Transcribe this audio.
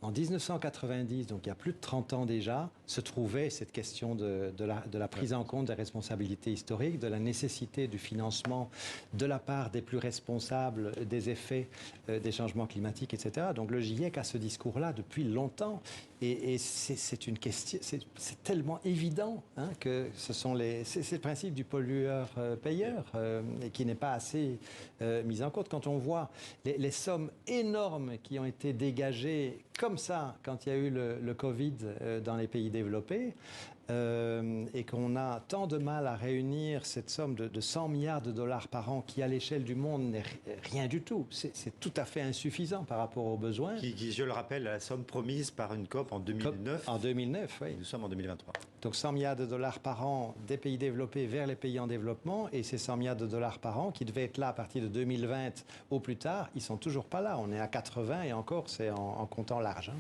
En 1990, donc il y a plus de 30 ans déjà, se trouvait cette question de la prise en compte des responsabilités historiques, de la nécessité du financement de la part des plus responsables des effets des changements climatiques, etc. Donc le GIEC a ce discours-là depuis longtemps. Et c'est une question, c'est tellement évident hein, que c'est le principe du pollueur-payeur et qui n'est pas assez mis en compte. Quand on voit les sommes énormes qui ont été dégagées comme ça quand il y a eu le Covid dans les pays développés et qu'on a tant de mal à réunir cette somme de 100 milliards de dollars par an qui à l'échelle du monde n'est rien du tout. C'est tout à fait insuffisant par rapport aux besoins. Qui, je le rappelle, la somme promise par une COP en 2009. En 2009, oui. Nous sommes en 2023. Donc 100 milliards de dollars par an des pays développés vers les pays en développement et ces 100 milliards de dollars par an qui devaient être là à partir de 2020 au plus tard, ils sont toujours pas là. On est à 80 et encore c'est en comptant large. Hein.